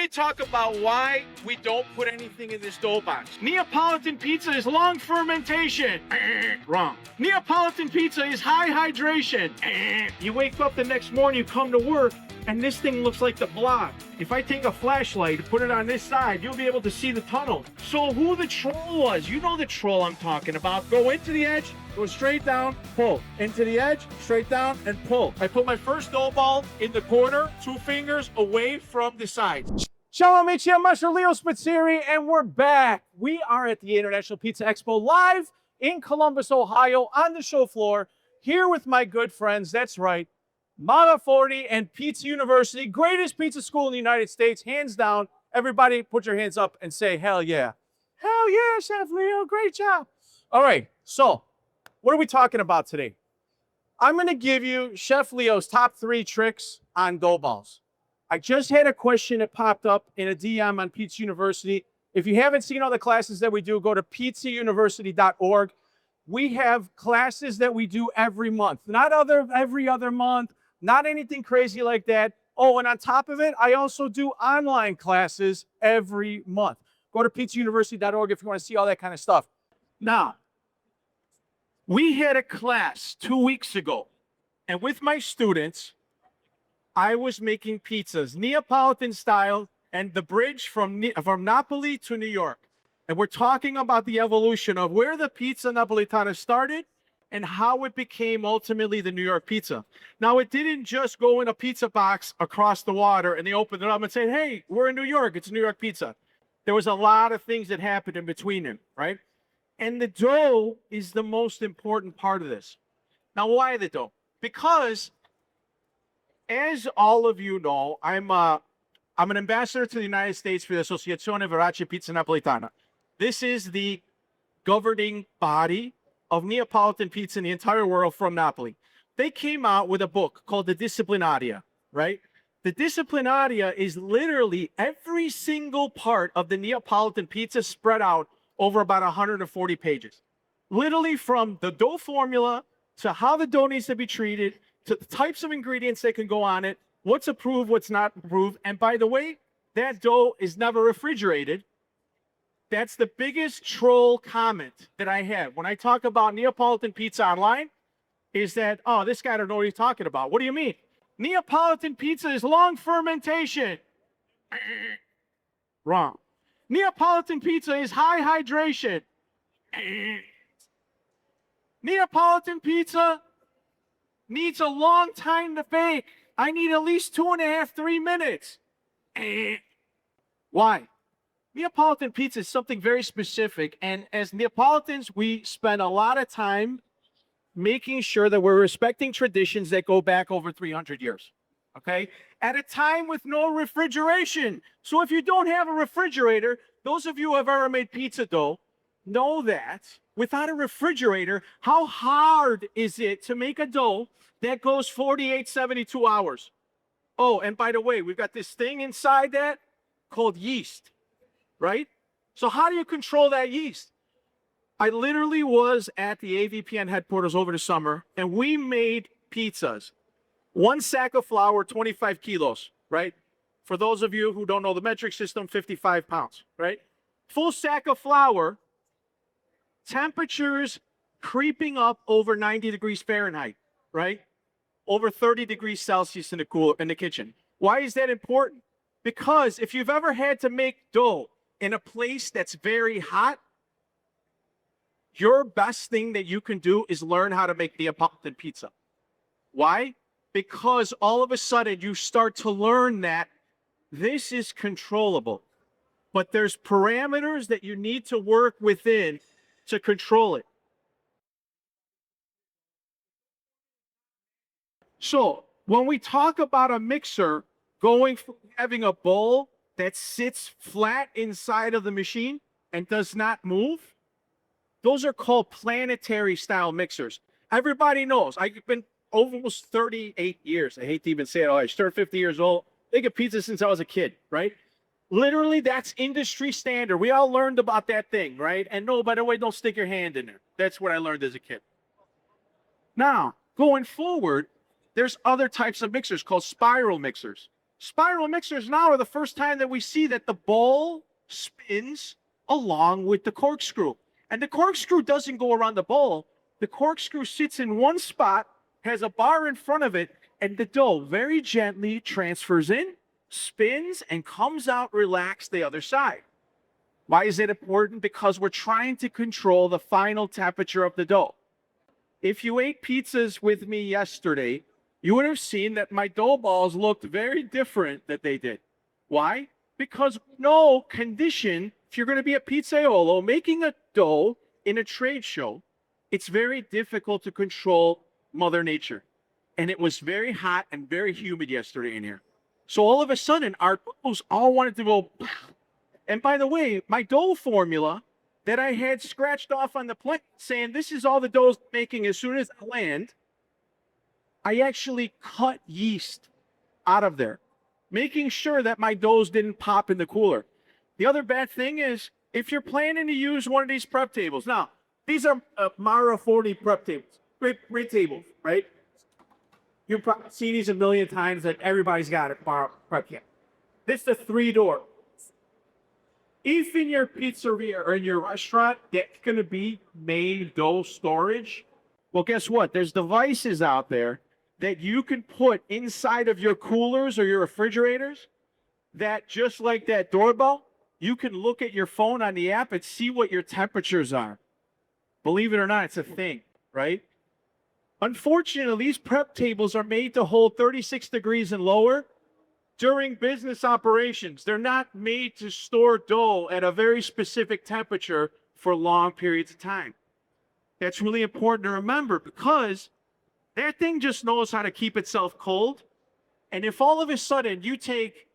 me talk about why we don't put anything in this dough box. Neapolitan pizza is long fermentation. Wrong. Neapolitan pizza is high hydration. You wake up the next morning, you come to work, and this thing looks like the block. If I take a flashlight and put it on this side, you'll be able to see the tunnel. So who the troll was, you know the troll I'm talking about. Go into the edge, go straight down, pull. Into the edge, straight down, and pull. I put my first dough ball in the corner, 2 fingers away from the sides. Ciao amici, I'm Master Leo Spizzirri, and we're back. We are at the International Pizza Expo live in Columbus, Ohio, on the show floor, here with my good friends, that's right, Mama Forti and Pizza University, greatest pizza school in the United States, hands down. Everybody put your hands up and say, hell yeah. Hell yeah, Chef Leo, great job. All right, so what are we talking about today? I'm gonna give you Chef Leo's top 3 tricks on dough balls. I just had a question that popped up in a DM on Pizza University. If you haven't seen all the classes that we do, go to pizzauniversity.org. We have classes that we do every month, not every other month, not anything crazy like that. Oh, and on top of it, I also do online classes every month. Go to pizzauniversity.org if you want to see all that kind of stuff. Now, we had a class 2 weeks ago, and with my students, I was making pizzas, Neapolitan style, and the bridge from Napoli to New York. And we're talking about the evolution of where the pizza Napolitana started and how it became ultimately the New York pizza. Now, it didn't just go in a pizza box across the water and they opened it up and said, hey, we're in New York, it's New York pizza. There was a lot of things that happened in between them, right? And the dough is the most important part of this. Now, why the dough? Because, as all of you know, I'm an ambassador to the United States for the Associazione Verace Pizza Napolitana. This is the governing body of Neapolitan pizza in the entire world from Napoli. They came out with a book called the Disciplinaria, right? The Disciplinaria is literally every single part of the Neapolitan pizza spread out over about 140 pages. Literally from the dough formula to how the dough needs to be treated, to the types of ingredients that can go on it, what's approved, what's not approved. And by the way, that dough is never refrigerated. That's the biggest troll comment that I have when I talk about Neapolitan pizza online, is that, oh, this guy don't know what he's talking about. What do you mean? Neapolitan pizza is long fermentation. Wrong. Neapolitan pizza is high hydration. Neapolitan pizza needs a long time to bake. I need at least 2.5, 3 minutes. Why? Neapolitan pizza is something very specific, and as Neapolitans, we spend a lot of time making sure that we're respecting traditions that go back over 300 years, okay? At a time with no refrigeration. So if you don't have a refrigerator, those of you who have ever made pizza dough know that without a refrigerator, how hard is it to make a dough that goes 48, 72 hours? Oh, and by the way, we've got this thing inside that called yeast. Right? So how do you control that yeast? I literally was at the AVPN headquarters over the summer, and we made pizzas. 1 sack of flour, 25 kilos, right? For those of you who don't know the metric system, 55 pounds, right? Full sack of flour, temperatures creeping up over 90 degrees Fahrenheit, right? Over 30 degrees Celsius in the kitchen. Why is that important? Because if you've ever had to make dough in a place that's very hot, your best thing that you can do is learn how to make Neapolitan pizza. Why? Because all of a sudden you start to learn that this is controllable, but there's parameters that you need to work within to control it. So when we talk about a mixer going from having a bowl that sits flat inside of the machine and does not move, those are called planetary style mixers. Everybody knows. I've been almost 38 years. I hate to even say it. I turned 50 years old. Making pizza since I was a kid, right? Literally, that's industry standard. We all learned about that thing, right? And no, by the way, don't stick your hand in there. That's what I learned as a kid. Now, going forward, there's other types of mixers called spiral mixers. Spiral mixers now are the first time that we see that the bowl spins along with the corkscrew. And the corkscrew doesn't go around the bowl. The corkscrew sits in one spot, has a bar in front of it, and the dough very gently transfers in, spins, and comes out relaxed the other side. Why is it important? Because we're trying to control the final temperature of the dough. If you ate pizzas with me yesterday, you would have seen that my dough balls looked very different than they did. Why? Because no condition, if you're going to be at Pizzaiolo making a dough in a trade show, it's very difficult to control Mother Nature. And it was very hot and very humid yesterday in here. So all of a sudden, our doughs all wanted to go. And by the way, my dough formula that I had scratched off on the plate saying this is all the dough's making as soon as I land, I actually cut yeast out of there, making sure that my doughs didn't pop in the cooler. The other bad thing is if you're planning to use one of these prep tables. Now, these are Mara 40 prep tables, great tables, right? You've probably seen these a million times that everybody's got it, Mara prep kit. This is a 3-door. If in your pizzeria or in your restaurant, that's going to be main dough storage, well, guess what? There's devices out there that you can put inside of your coolers or your refrigerators that, just like that doorbell, you can look at your phone on the app and see what your temperatures are. Believe it or not, it's a thing, right? Unfortunately, these prep tables are made to hold 36 degrees and lower during business operations. They're not made to store dough at a very specific temperature for long periods of time. That's really important to remember because that thing just knows how to keep itself cold. And if all of a sudden you take,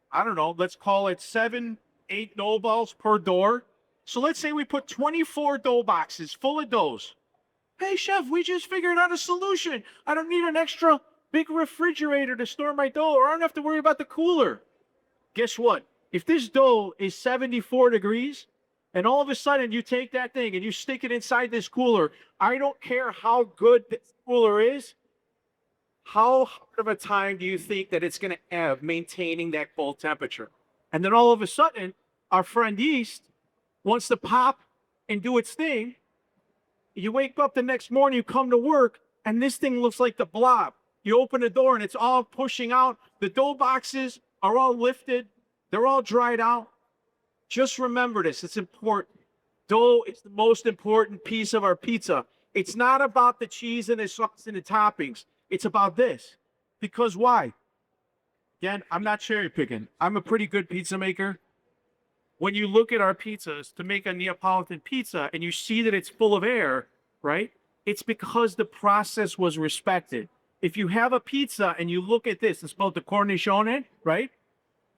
I don't know, let's call it 7, 8 dough balls per door. So let's say we put 24 dough boxes full of doughs. Hey, chef, we just figured out a solution. I don't need an extra big refrigerator to store my dough, or I don't have to worry about the cooler. Guess what? If this dough is 74 degrees, and all of a sudden you take that thing and you stick it inside this cooler, I don't care how good this cooler is, how hard of a time do you think that it's going to have maintaining that cold temperature? And then all of a sudden, our friend yeast wants to pop and do its thing. You wake up the next morning, you come to work, and this thing looks like the Blob. You open the door and it's all pushing out. The dough boxes are all lifted. They're all dried out. Just remember this. It's important. Dough is the most important piece of our pizza. It's not about the cheese and the sauce and the toppings. It's about this. Because why? Again, I'm not cherry picking. I'm a pretty good pizza maker. When you look at our pizzas to make a Neapolitan pizza and you see that it's full of air, right? It's because the process was respected. If you have a pizza and you look at this, it's called the cornicione, right?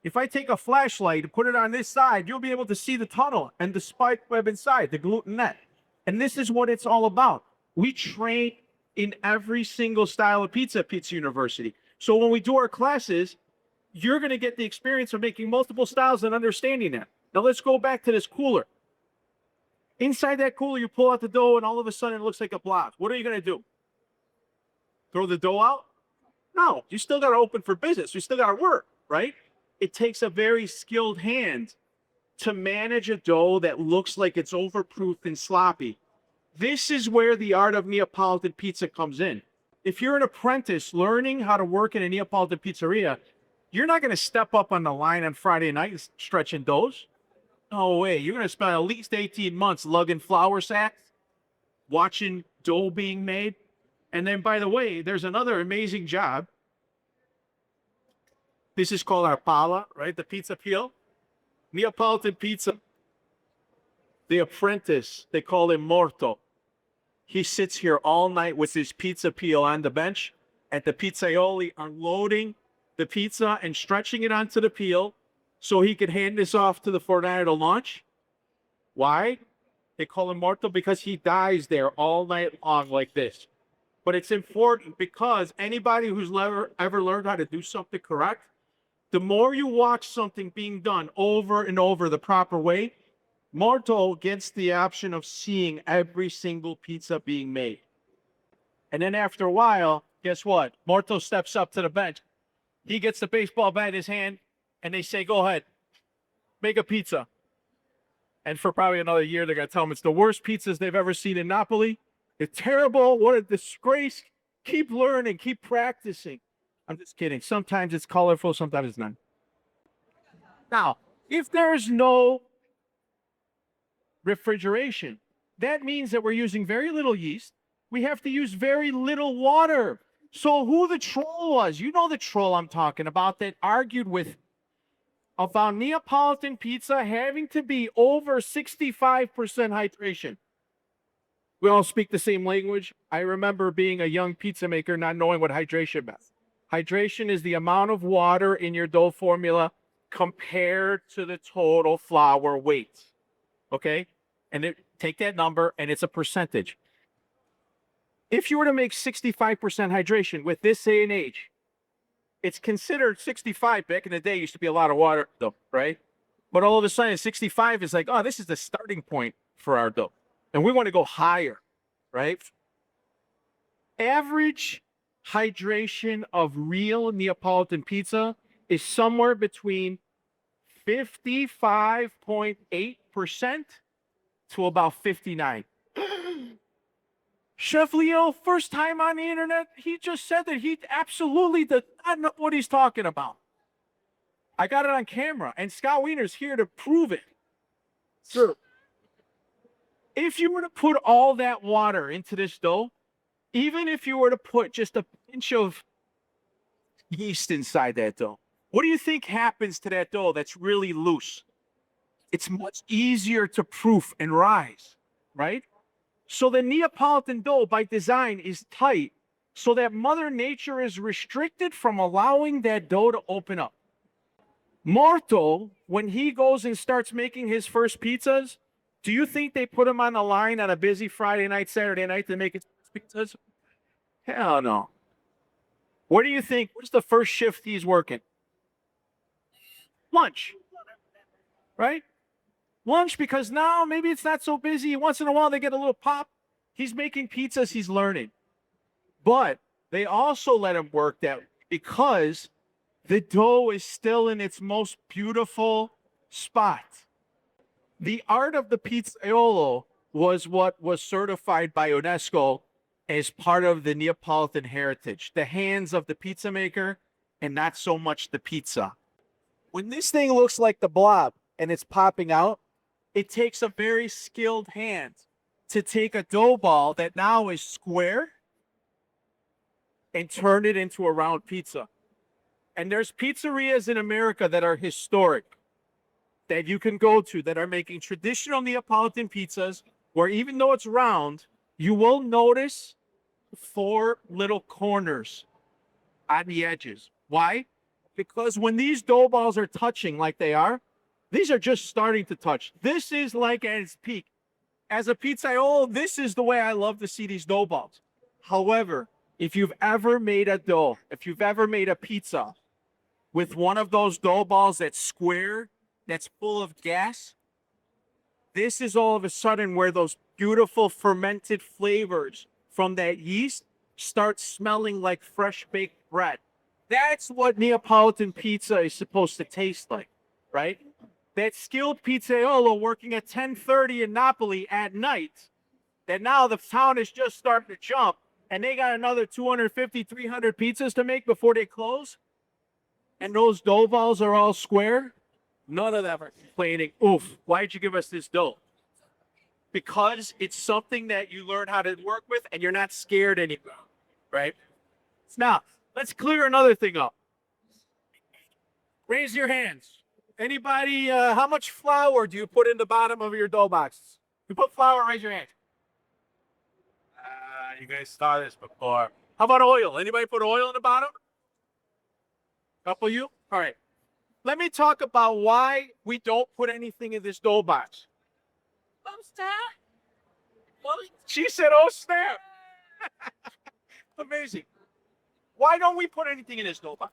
If I take a flashlight and put it on this side, you'll be able to see the tunnel and the spike web inside, the gluten net. And this is what it's all about. We train in every single style of pizza at Pizza University. So when we do our classes, you're going to get the experience of making multiple styles and understanding that. Now let's go back to this cooler. Inside that cooler, you pull out the dough and all of a sudden it looks like a blob. What are you going to do? Throw the dough out? No, you still got to open for business. You still got to work, right? It takes a very skilled hand to manage a dough that looks like it's overproofed and sloppy. This is where the art of Neapolitan pizza comes in. If you're an apprentice learning how to work in a Neapolitan pizzeria, you're not going to step up on the line on Friday night stretching doughs. No way. You're going to spend at least 18 months lugging flour sacks, watching dough being made. And then, by the way, there's another amazing job. This is called our pala, right? The pizza peel. Neapolitan pizza. The apprentice, they call him Morto. He sits here all night with his pizza peel on the bench, and the pizzaioli are loading the pizza and stretching it onto the peel so he can hand this off to the fornaio to launch. Why? They call him Morto because he dies there all night long like this. But it's important because anybody who's ever learned how to do something correct, the more you watch something being done over and over the proper way, Morto gets the option of seeing every single pizza being made. And then after a while, guess what? Morto steps up to the bench. He gets the baseball bat in his hand, and they say, "Go ahead, make a pizza." And for probably another year, they're gonna tell him it's the worst pizzas they've ever seen in Napoli. It's terrible. What a disgrace. Keep learning, keep practicing. I'm just kidding. Sometimes it's colorful, sometimes it's not. Now, if there's no refrigeration, that means that we're using very little yeast. We have to use very little water. So who the troll was, you know the troll I'm talking about that argued with about Neapolitan pizza having to be over 65% hydration. We all speak the same language. I remember being a young pizza maker not knowing what hydration meant. Hydration is the amount of water in your dough formula compared to the total flour weight. Okay? And take that number and it's a percentage. If you were to make 65% hydration with this day and age, it's considered 65. Back in the day, used to be a lot of water, though, right? But all of a sudden, 65 is like, oh, this is the starting point for our dough. And we want to go higher, right? Average hydration of real Neapolitan pizza is somewhere between 55.8% to about 59. Chef Leo, first time on the internet, he just said that he absolutely does not know what he's talking about. I got it on camera, and Scott Wiener's here to prove it. Sir, if you were to put all that water into this dough, even if you were to put just a pinch of yeast inside that dough, what do you think happens to that dough that's really loose? It's much easier to proof and rise, right? So the Neapolitan dough by design is tight so that Mother Nature is restricted from allowing that dough to open up. Morto, when he goes and starts making his first pizzas, do you think they put him on the line on a busy Friday night, Saturday night to make his pizzas? Hell no. What do you think? What's the first shift he's working? Lunch, right? Lunch, because now maybe it's not so busy. Once in a while they get a little pop. He's making pizzas, he's learning. But they also let him work that because the dough is still in its most beautiful spot. The art of the Pizzaiolo was what was certified by UNESCO as part of the Neapolitan heritage. The hands of the pizza maker and not so much the pizza. When this thing looks like the blob and it's popping out, it takes a very skilled hand to take a dough ball that now is square and turn it into a round pizza. And there's pizzerias in America that are historic that you can go to that are making traditional Neapolitan pizzas where even though it's round, you will notice 4 little corners on the edges. Why? Because when these dough balls are touching like they are, these are just starting to touch. This is like at its peak. As a pizzaiolo, this is the way I love to see these dough balls. However, if you've ever made a dough, if you've ever made a pizza with one of those dough balls that's square, that's full of gas, this is all of a sudden where those beautiful fermented flavors from that yeast start smelling like fresh baked bread. That's what Neapolitan pizza is supposed to taste like, right? That skilled pizzaiolo working at 10:30 in Napoli at night, that now the town is just starting to jump, and they got another 250, 300 pizzas to make before they close, and those dough balls are all square, none of them are complaining, oof, why'd you give us this dough? Because it's something that you learn how to work with, and you're not scared anymore, right? Now, let's clear another thing up. Raise your hands. Anybody, how much flour do you put in the bottom of your dough boxes? You put flour, raise your hand. You guys saw this before. How about oil? Anybody put oil in the bottom? Couple of you? All right. Let me talk about why we don't put anything in this dough box. Oh, snap. Well, she said, oh, snap. Amazing. Why don't we put anything in this dough box?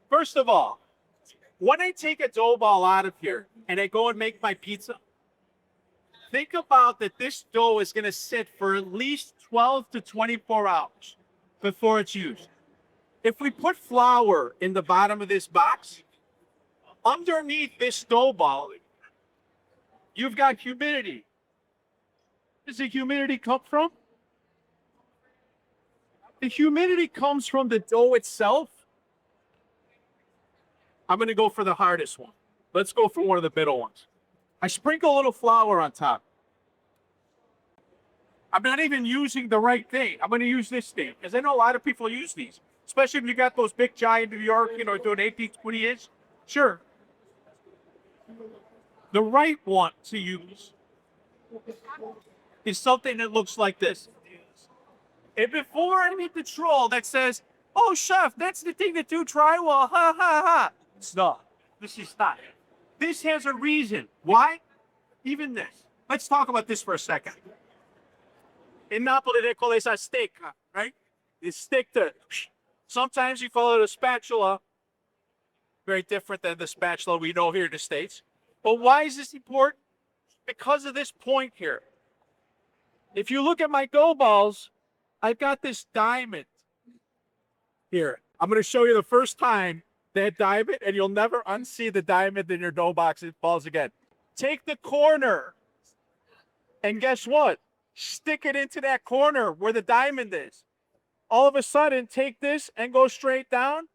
First of all, when I take a dough ball out of here and I go and make my pizza, think about that this dough is going to sit for at least 12 to 24 hours before it's used. If we put flour in the bottom of this box, underneath this dough ball, you've got humidity. Where does the humidity come from? The humidity comes from the dough itself. I'm going to go for the hardest one. Let's go for one of the middle ones. I sprinkle a little flour on top. I'm not even using the right thing. I'm going to use this thing because I know a lot of people use these, especially if you got those big giant New York, doing 18, 20 inch. Sure. The right one to use is something that looks like this. And before I meet the troll that says, "Oh, chef, that's the thing that do drywall, ha ha ha." It's not. This is not. This has a reason. Why? Even this. Let's talk about this for a second. In Napoli, they call this a stecca, right? It's stick to. Sometimes you call it a spatula. Very different than the spatula we know here in the States. But why is this important? Because of this point here. If you look at my dough balls, I've got this diamond here. I'm going to show you the first time that diamond, and you'll never unsee the diamond in your dough box. It falls again. Take the corner, and guess what? Stick it into that corner where the diamond is. All of a sudden, take this and go straight down,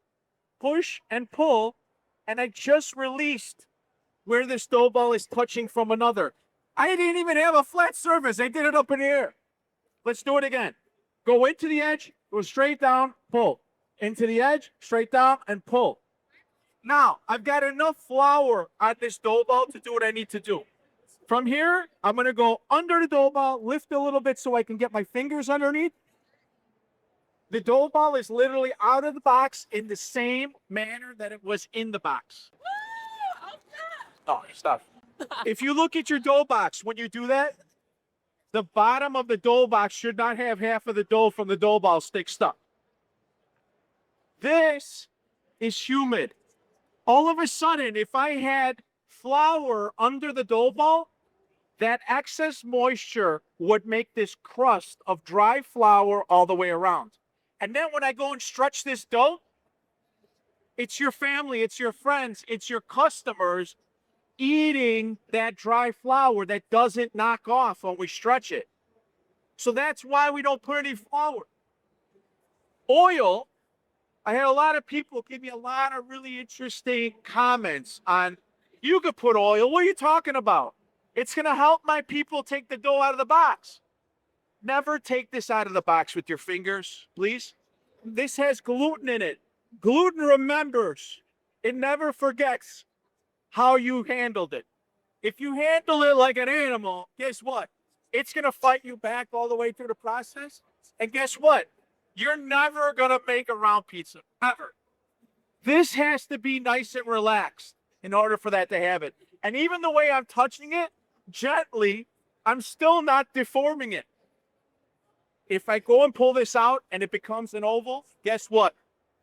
push and pull, and I just released where this dough ball is touching from another. I didn't even have a flat surface. I did it up in the air. Let's do it again. Go into the edge, go straight down, pull. Into the edge, straight down, and pull. Now, I've got enough flour on this dough ball to do what I need to do. From here, I'm going to go under the dough ball, lift a little bit so I can get my fingers underneath. The dough ball is literally out of the box in the same manner that it was in the box. Oh, stop. If you look at your dough box, when you do that, the bottom of the dough box should not have half of the dough from the dough ball stick stuck. This is humid. All of a sudden, if I had flour under the dough ball, that excess moisture would make this crust of dry flour all the way around. And then when I go and stretch this dough, it's your family, it's your friends, it's your customers eating that dry flour that doesn't knock off when we stretch it. So that's why we don't put any flour. Oil, I had a lot of people give me a lot of really interesting comments on, you could put oil, what are you talking about? It's going to help my people take the dough out of the box. Never take this out of the box with your fingers, please. This has gluten in it. Gluten remembers. It never forgets how you handled it. If you handle it like an animal, guess what? It's going to fight you back all the way through the process. And guess what? You're never going to make a round pizza. Ever. This has to be nice and relaxed in order for that to happen. And even the way I'm touching it, gently, I'm still not deforming it. If I go and pull this out and it becomes an oval, guess what?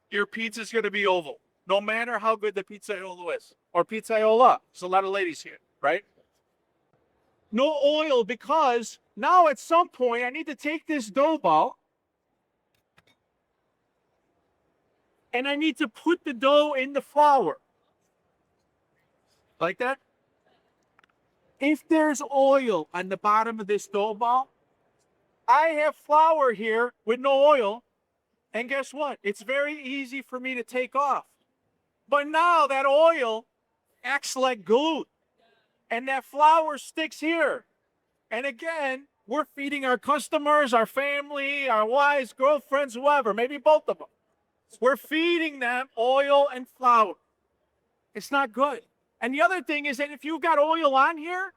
Your pizza's going to be oval, no matter how good the pizzaiolo is. Or pizzaiola. There's a lot of ladies here, right? No oil, because now at some point I need to take this dough ball and I need to put the dough in the flour. Like that? If there's oil on the bottom of this dough ball, I have flour here with no oil, and guess what? It's very easy for me to take off. But now that oil acts like glue, and that flour sticks here. And again, we're feeding our customers, our family, our wives, girlfriends, whoever, maybe both of them. We're feeding them oil and flour. It's not good. And the other thing is that if you've got oil on here,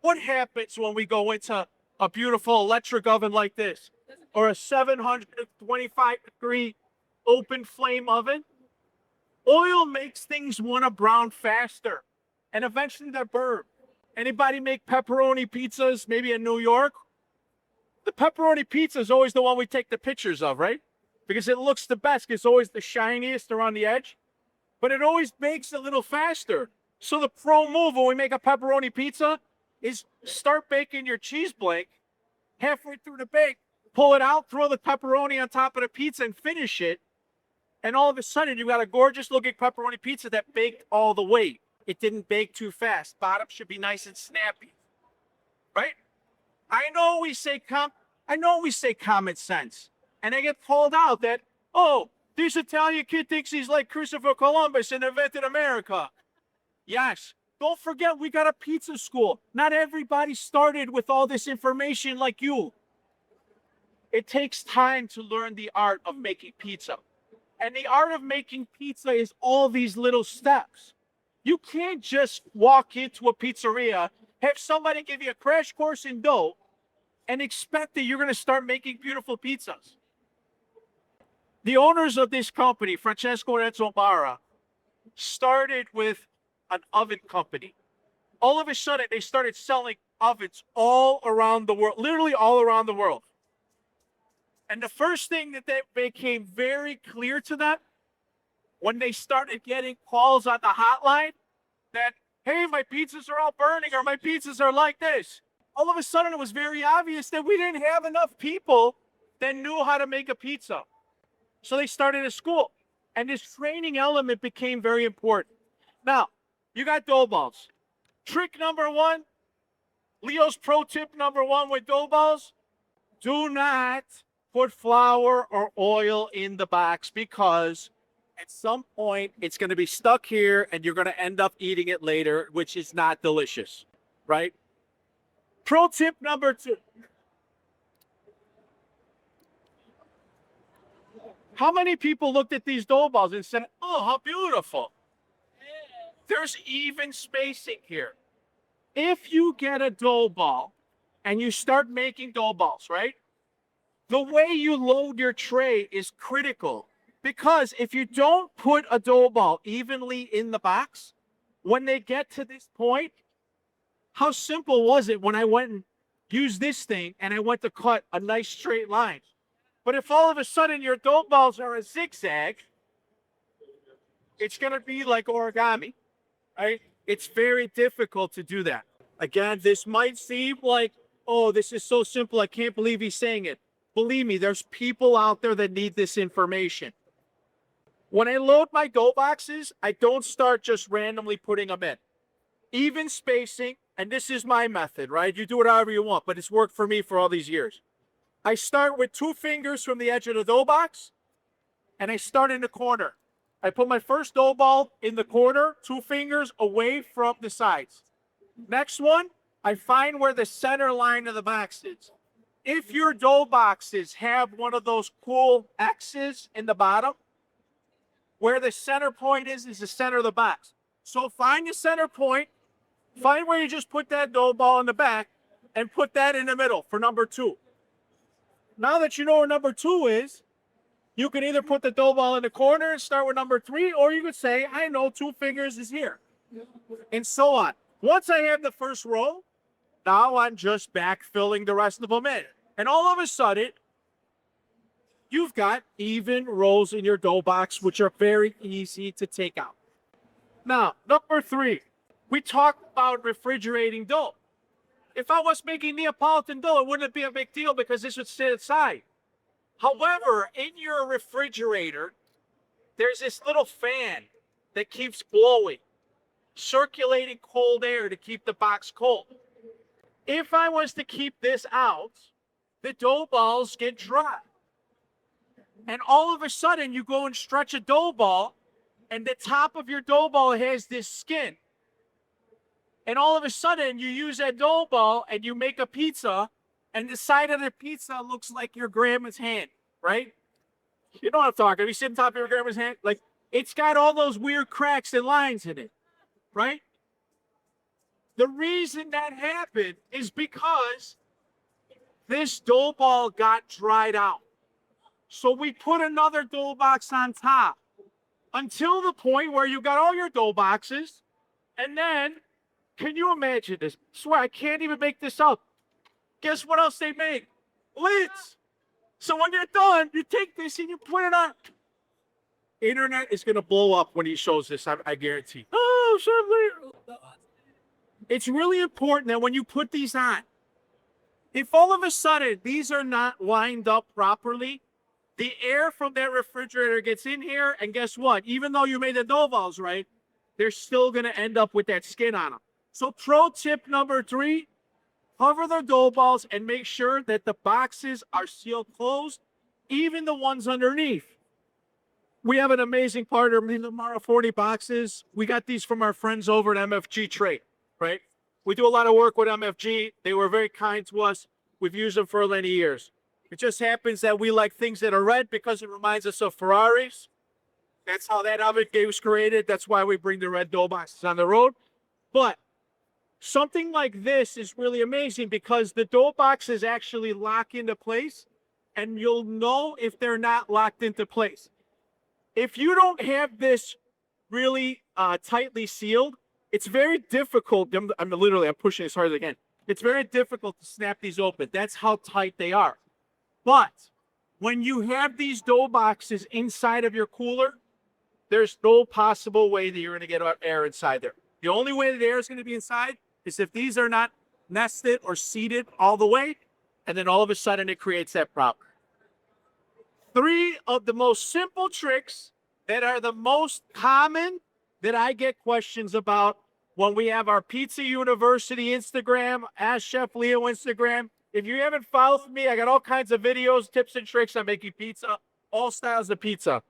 what happens when we go into a beautiful electric oven like this, or a 725 degree open flame oven? Oil makes things want to brown faster, and eventually they burn. Anybody make pepperoni pizzas, maybe in New York? The pepperoni pizza is always the one we take the pictures of, right? Because it looks the best. It's always the shiniest around the edge, but it always bakes a little faster. So the pro move when we make a pepperoni pizza is start baking your cheese blank halfway through the bake. pull it out, throw the pepperoni on top of the pizza and finish it. And all of a sudden, you got a gorgeous looking pepperoni pizza that baked all the way. It didn't bake too fast. Bottom should be nice and snappy, right? I know we say common sense, and I get called out that, oh, this Italian kid thinks he's like Christopher Columbus and invented America. Yes. Don't forget, we got a pizza school. Not everybody started with all this information like you. It takes time to learn the art of making pizza. And the art of making pizza is all these little steps. You can't just walk into a pizzeria, have somebody give you a crash course in dough, and expect that you're going to start making beautiful pizzas. The owners of this company, Francesco and Enzo Barra, started with an oven company. All of a sudden, they started selling ovens all around the world, literally all around the world. And the first thing that became very clear to them when they started getting calls on the hotline that, hey, my pizzas are all burning or my pizzas are like this. All of a sudden, it was very obvious that we didn't have enough people that knew how to make a pizza. So they started a school. And this training element became very important. Now, you got dough balls. Trick number one, Leo's pro tip number one with dough balls, do not put flour or oil in the box because at some point it's going to be stuck here and you're going to end up eating it later, which is not delicious, right? Pro tip number two. How many people looked at these dough balls and said, oh, how beautiful? There's even spacing here. If you get a dough ball and you start making dough balls, right? The way you load your tray is critical because if you don't put a dough ball evenly in the box, when they get to this point, how simple was it when I went and used this thing and I went to cut a nice straight line? But if all of a sudden your dough balls are a zigzag, it's going to be like origami, right? It's very difficult to do that. Again, this might seem like, oh, this is so simple. I can't believe he's saying it. Believe me, there's people out there that need this information. When I load my dough boxes, I don't start just randomly putting them in. Even spacing, and this is my method, right? You do it however you want, but it's worked for me for all these years. I start with 2 fingers from the edge of the dough box, and I start in the corner. I put my first dough ball in the corner, 2 fingers away from the sides. Next one, I find where the center line of the box is. If your dough boxes have one of those cool X's in the bottom, where the center point is the center of the box. So find the center point, find where you just put that dough ball in the back, and put that in the middle for number 2. Now that you know where number 2 is, you can either put the dough ball in the corner and start with number 3, or you could say, I know 2 fingers is here, and so on. Once I have the first row, now I'm just backfilling the rest of them in. And all of a sudden, you've got even rows in your dough box, which are very easy to take out. Now, number 3, we talked about refrigerating dough. If I was making Neapolitan dough, it wouldn't be a big deal because this would sit aside. However, in your refrigerator, there's this little fan that keeps blowing, circulating cold air to keep the box cold. If I was to keep this out, the dough balls get dry. And all of a sudden, you go and stretch a dough ball, and the top of your dough ball has this skin. And all of a sudden, you use that dough ball, and you make a pizza, and the side of the pizza looks like your grandma's hand, right? You know what I'm talking about. You see the top of your grandma's hand? Like, it's got all those weird cracks and lines in it, right? The reason that happened is because this dough ball got dried out. So we put another dough box on top until the point where you got all your dough boxes. And then, can you imagine this? I swear, I can't even make this up. Guess what else they make? Lids. So when you're done, you take this and you put it on. Internet is going to blow up when he shows this, I guarantee. Oh, something. It's really important that when you put these on, If all of a sudden these are not lined up properly, the air from that refrigerator gets in here, and guess what? Even though you made the dough balls right, they're still going to end up with that skin on them. So pro tip number 3, cover the dough balls and make sure that the boxes are sealed closed, even the ones underneath. We have an amazing partner, Mara 40 boxes. We got these from our friends over at MFG Trade, right? We do a lot of work with MFG. They were very kind to us. We've used them for many years. It just happens that we like things that are red because it reminds us of Ferraris. That's how that oven was created. That's why we bring the red dough boxes on the road. But something like this is really amazing because the dough boxes actually lock into place, and you'll know if they're not locked into place. If you don't have this really tightly sealed, it's very difficult. I'm pushing as hard as I can. It's very difficult to snap these open. That's how tight they are. But when you have these dough boxes inside of your cooler, there's no possible way that you're going to get air inside there. The only way that air is going to be inside is if these are not nested or seated all the way, and then all of a sudden it creates that problem. 3 of the most simple tricks that are the most common that I get questions about when we have our Pizza University Instagram, Ask Chef Leo Instagram. If you haven't followed me, I got all kinds of videos, tips, and tricks on making pizza, all styles of pizza.